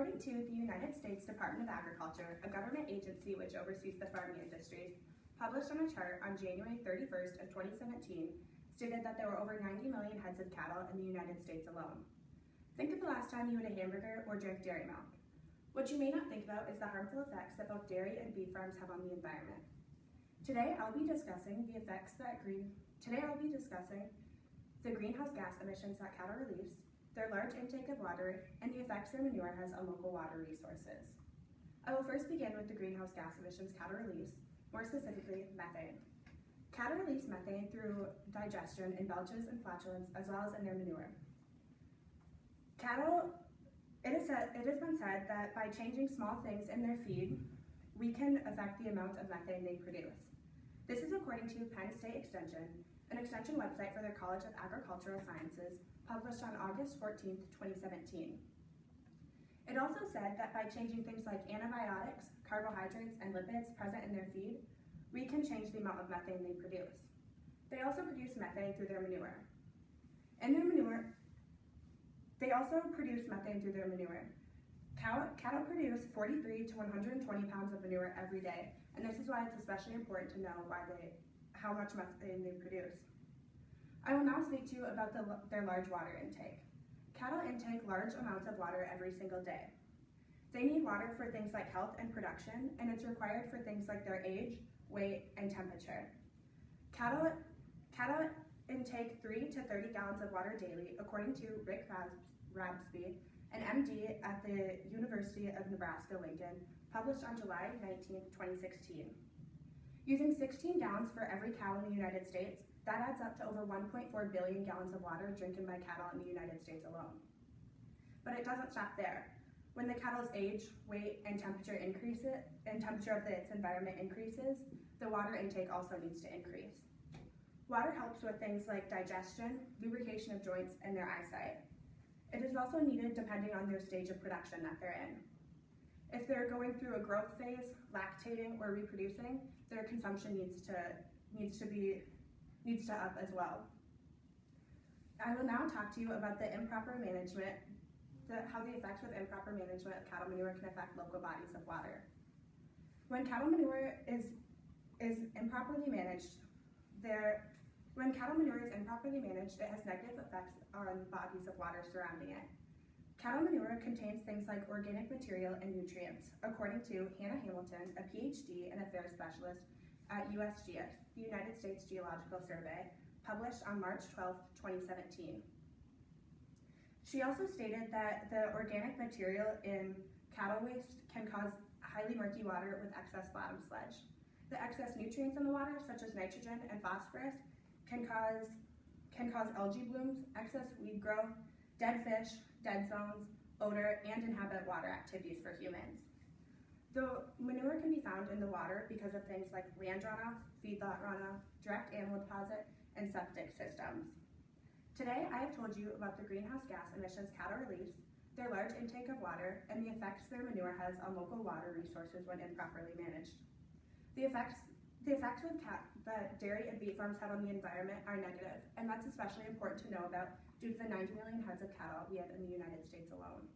According to the United States Department of Agriculture, a government agency which oversees the farming industries, published on a chart on January 31st of 2017, stated that there were over 90 million heads of cattle in the United States alone. Think of the last time you ate a hamburger or drank dairy milk. What you may not think about is the harmful effects that both dairy and beef farms have on the environment. Today I'll be discussing the greenhouse gas emissions that cattle release, their large intake of water, and the effects their manure has on local water resources. I will first begin with the greenhouse gas emissions cattle release, more specifically methane. Cattle release methane through digestion in belches and flatulence as well as in their manure. It has been said that by changing small things in their feed, we can affect the amount of methane they produce. This is according to Penn State Extension, an extension website for their College of Agricultural Sciences, published on August 14, 2017. It also said that by changing things like antibiotics, carbohydrates, and lipids present in their feed, we can change the amount of methane they produce. They also produce methane through their manure. They also produce methane through their manure. Cattle produce 43 to 120 pounds of manure every day, and this is why it's especially important to know how much methane they produce. I will now speak to you about their large water intake. Cattle intake large amounts of water every single day. They need water for things like health and production, and it's required for things like their age, weight, and temperature. Cattle intake 3 to 30 gallons of water daily, according to Rick Rabsby, an MD at the University of Nebraska-Lincoln, published on July 19, 2016. Using 16 gallons for every cow in the United States, that adds up to over 1.4 billion gallons of water drinking by cattle in the United States alone. But it doesn't stop there. When the cattle's age, weight, and temperature of its environment increases, the water intake also needs to increase. Water helps with things like digestion, lubrication of joints, and their eyesight. It is also needed depending on their stage of production that they're in. If they're going through a growth phase, lactating, or reproducing, their consumption needs to up as well. I will now talk to you about the improper management, how the effects with improper management of cattle manure can affect local bodies of water. When cattle manure is improperly managed, it has negative effects on bodies of water surrounding it. Cattle manure contains things like organic material and nutrients, according to Hannah Hamilton, a PhD and affairs specialist at USGS, the United States Geological Survey, published on March 12, 2017. She also stated that the organic material in cattle waste can cause highly murky water with excess bottom sludge. The excess nutrients in the water, such as nitrogen and phosphorus, can cause algae blooms, excess weed growth, dead fish, dead zones, odor, and inhabit water activities for humans. The manure can be found in the water because of things like land runoff, feedlot runoff, direct animal deposit, and septic systems. Today, I have told you about the greenhouse gas emissions cattle release, their large intake of water, and the effects their manure has on local water resources when improperly managed. The effects that dairy and beef farms have on the environment are negative, and that's especially important to know about due to the 90 million heads of cattle we have in the United States alone.